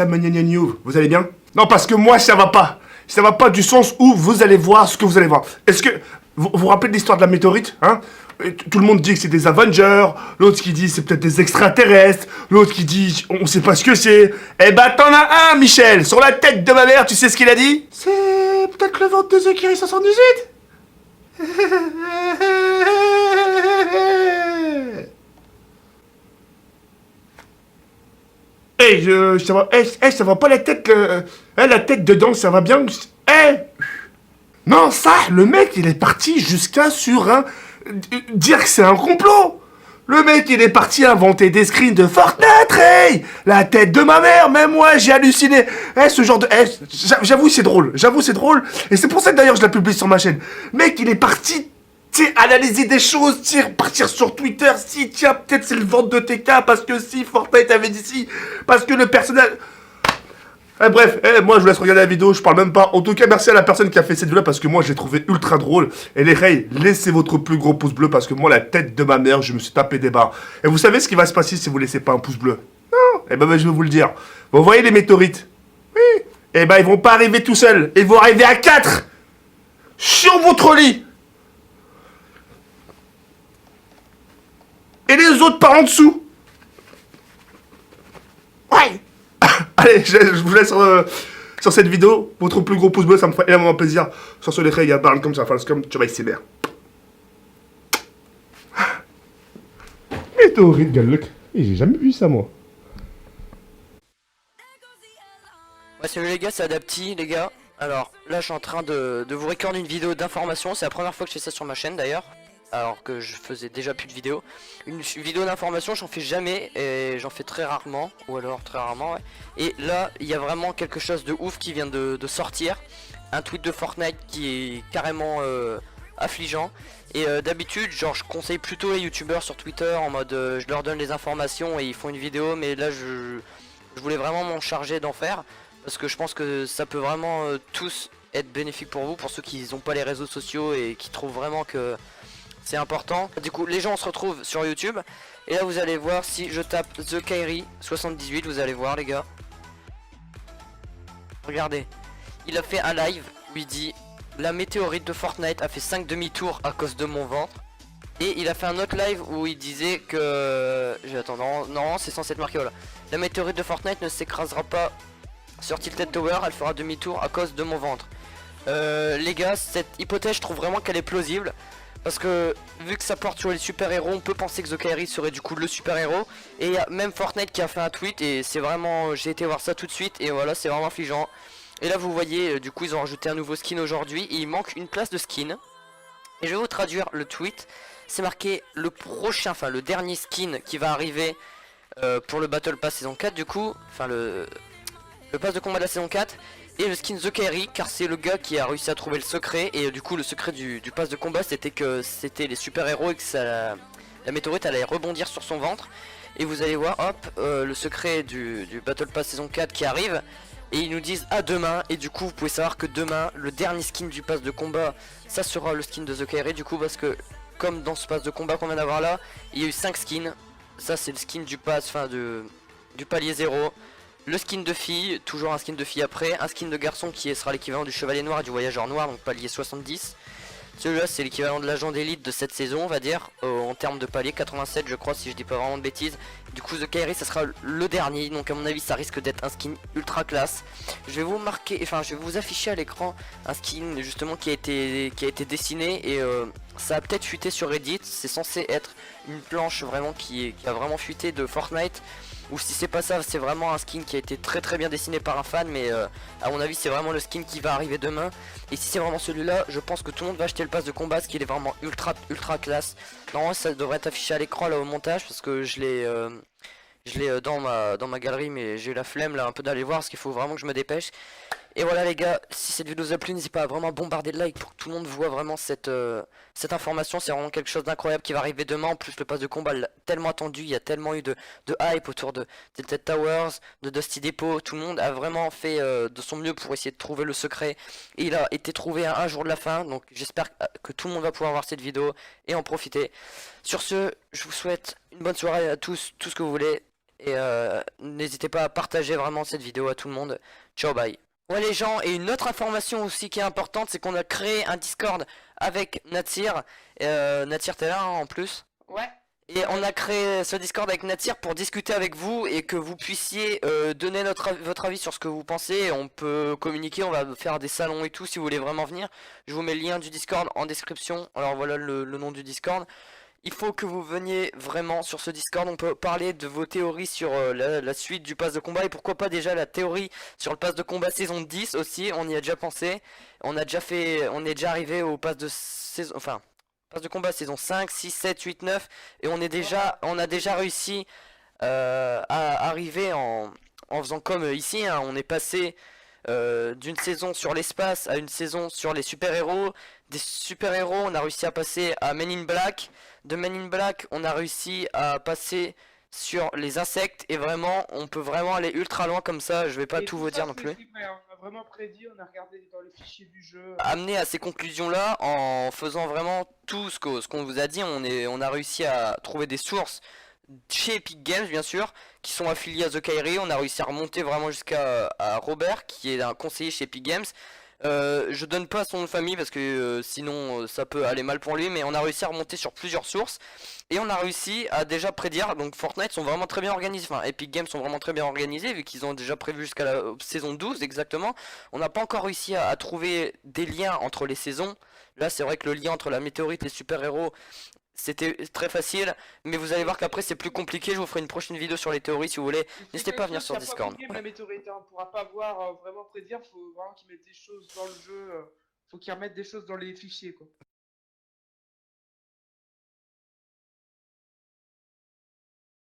Sam Gnagnagnou, vous allez bien? Non, parce que moi, ça va pas. Ça va pas du sens où vous allez voir ce que vous allez voir. Est-ce que... Vous vous rappelez de l'histoire de la météorite, hein? Tout le monde dit que c'est des Avengers, l'autre qui dit c'est peut-être des extraterrestres, l'autre qui dit on sait pas ce que c'est. Eh ben t'en as un, Michel, sur la tête de ma mère, tu sais ce qu'il a dit? C'est peut-être le ventre de Zekiri 78. Ça va, ça va pas la tête, la tête dedans, ça va bien. Non, ça, le mec, il est parti jusqu'à sur un... dire que c'est un complot. Le mec, il est parti inventer des screens de Fortnite, hey. La tête de ma mère, même moi, j'ai halluciné. Ce genre de... j'avoue, c'est drôle. J'avoue, c'est drôle. Et c'est pour ça que d'ailleurs, je la publie sur ma chaîne. Mec, il est parti... analyser des choses, partir sur Twitter, si, tiens, peut-être c'est le ventre de TK, parce que si, Fortnite avait dit si, parce que le personnage... bref, moi je vous laisse regarder la vidéo, je parle même pas. En tout cas, merci à la personne qui a fait cette vidéo parce que moi je l'ai trouvé ultra drôle. Et les reys, laissez votre plus gros pouce bleu parce que moi, la tête de ma mère, je me suis tapé des barres. Et vous savez ce qui va se passer si vous laissez pas un pouce bleu? Non, je vais vous le dire. Vous voyez les météorites? Oui. Ils vont pas arriver tout seuls, ils vont arriver à 4 sur votre lit. Et les autres par en dessous. Ouais. Allez, je vous laisse sur cette vidéo. Votre plus gros pouce bleu, ça me ferait énormément plaisir. Sur ce, les frères, il y a parle comme ça, face comme tu vas ici, merde. Météorite, Galluc. Et j'ai jamais vu ça, moi. Ouais, salut les gars, c'est Adapti, les gars. Alors, là, je suis en train de vous recorder une vidéo d'information. C'est la première fois que je fais ça sur ma chaîne, d'ailleurs. Alors que je faisais déjà plus de vidéos. Une vidéo d'information, j'en fais jamais et j'en fais très rarement, ou alors très rarement, ouais. Et là, il y a vraiment quelque chose de ouf qui vient de sortir. Un tweet de Fortnite qui est carrément affligeant. Et d'habitude, genre, je conseille plutôt les youtubeurs sur Twitter en mode je leur donne les informations et ils font une vidéo. Mais là, je voulais vraiment m'en charger d'en faire parce que je pense que ça peut vraiment tous être bénéfique pour vous, pour ceux qui n'ont pas les réseaux sociaux et qui trouvent vraiment que c'est important. Du coup, les gens se retrouvent sur YouTube. Et là, vous allez voir, si je tape The Kairi 78, vous allez voir, les gars. Regardez. Il a fait un live où il dit la météorite de Fortnite a fait 5 demi-tours à cause de mon ventre. Et il a fait un autre live où il disait que... Attends, non, c'est censé être marqué, voilà. La météorite de Fortnite ne s'écrasera pas sur Tilted Tower, elle fera demi-tour à cause de mon ventre. Les gars, cette hypothèse, je trouve vraiment qu'elle est plausible. Parce que vu que ça porte sur les super-héros, on peut penser que The Kairi serait du coup le super-héros. Et il y a même Fortnite qui a fait un tweet et c'est vraiment... J'ai été voir ça tout de suite et voilà, c'est vraiment affligeant. Et là vous voyez, du coup ils ont rajouté un nouveau skin aujourd'hui et il manque une place de skin. Et je vais vous traduire le tweet. C'est marqué le prochain, enfin le dernier skin qui va arriver pour le Battle Pass saison 4 du coup. Enfin le pass de combat de la saison 4. Et le skin The Kairi, car c'est le gars qui a réussi à trouver le secret. Et du coup le secret du pass de combat c'était que c'était les super héros et que ça, la météorite allait rebondir sur son ventre. Et vous allez voir, hop, le secret du Battle Pass saison 4 qui arrive. Et ils nous disent à demain. Et du coup vous pouvez savoir que demain, le dernier skin du pass de combat, ça sera le skin de The Kairi. Du coup parce que comme dans ce pass de combat qu'on vient d'avoir là, il y a eu 5 skins. Ça c'est le skin du pass, enfin du palier 0. Le skin de fille, toujours un skin de fille après. Un skin de garçon qui sera l'équivalent du chevalier noir et du voyageur noir, donc palier 70. Celui-là c'est l'équivalent de l'agent d'élite de cette saison on va dire, en termes de palier 87 je crois si je dis pas vraiment de bêtises. Du coup The Kairi ça sera le dernier, donc à mon avis ça risque d'être un skin ultra classe. Je vais vous marquer, enfin je vais vous afficher à l'écran un skin justement qui a été dessiné et ça a peut-être fuité sur Reddit. C'est censé être une planche vraiment qui a vraiment fuité de Fortnite. Ou si c'est pas ça, c'est vraiment un skin qui a été très bien dessiné par un fan. Mais à mon avis c'est vraiment le skin qui va arriver demain. Et si c'est vraiment celui-là, je pense que tout le monde va acheter le pass de combat, parce qu'il est vraiment ultra classe. Normalement ça devrait être affiché à l'écran là au montage, parce que je l'ai dans ma galerie, mais j'ai eu la flemme là un peu d'aller voir, parce qu'il faut vraiment que je me dépêche. Et voilà les gars, si cette vidéo vous a plu, n'hésitez pas à vraiment bombarder de likes pour que tout le monde voit vraiment cette information. C'est vraiment quelque chose d'incroyable qui va arriver demain. En plus le pass de combat tellement attendu, il y a tellement eu de hype autour de Tilted Towers, de Dusty Depot. Tout le monde a vraiment fait de son mieux pour essayer de trouver le secret. Et il a été trouvé à un jour de la fin, donc j'espère que tout le monde va pouvoir voir cette vidéo et en profiter. Sur ce, je vous souhaite une bonne soirée à tous, tout ce que vous voulez. Et n'hésitez pas à partager vraiment cette vidéo à tout le monde. Ciao, bye. Ouais les gens, et une autre information aussi qui est importante, c'est qu'on a créé un Discord avec Natsir. Natsir t'es là hein, en plus. Ouais. Et on a créé ce Discord avec Natsir pour discuter avec vous et que vous puissiez donner votre avis sur ce que vous pensez. On peut communiquer, on va faire des salons et tout si vous voulez vraiment venir. Je vous mets le lien du Discord en description. Alors voilà le nom du Discord. Il faut que vous veniez vraiment sur ce Discord. On peut parler de vos théories sur la suite du pass de combat. Et pourquoi pas déjà la théorie sur le pass de combat saison 10 aussi. On y a déjà pensé. On est déjà arrivé au pass de saison... Enfin, pass de combat saison 5, 6, 7, 8, 9. Et on a déjà réussi à arriver en faisant comme ici. Hein. On est passé... d'une saison sur l'espace à une saison sur les super-héros. Des super-héros, on a réussi à passer à Men in Black. De Men in Black, on a réussi à passer sur les insectes. Et vraiment, on peut vraiment aller ultra loin comme ça. Je vais pas tout vous dire non plus. On a vraiment prédit, on a regardé dans les fichiers du jeu. Amener à ces conclusions-là en faisant vraiment tout ce qu'on vous a dit. On a réussi à trouver des sources chez Epic Games bien sûr, qui sont affiliés à The Kairi. On a réussi à remonter vraiment jusqu'à Robert, qui est un conseiller chez Epic Games. Je donne pas son nom de famille parce que sinon ça peut aller mal pour lui, mais on a réussi à remonter sur plusieurs sources et on a réussi à déjà prédire. Donc Fortnite sont vraiment très bien organisés, enfin Epic Games sont vraiment très bien organisés vu qu'ils ont déjà prévu jusqu'à la saison 12 exactement. On n'a pas encore réussi à trouver des liens entre les saisons. Là c'est vrai que le lien entre la météorite et les super-héros c'était très facile, mais vous allez voir qu'après c'est plus compliqué. Je vous ferai une prochaine vidéo sur les théories si vous voulez. N'hésitez pas à venir sur Discord. La météorite, on pourra pas voir vraiment prédire, faut vraiment qu'ils mettent des choses dans le jeu, faut qu'ils remettent des choses dans les fichiers quoi.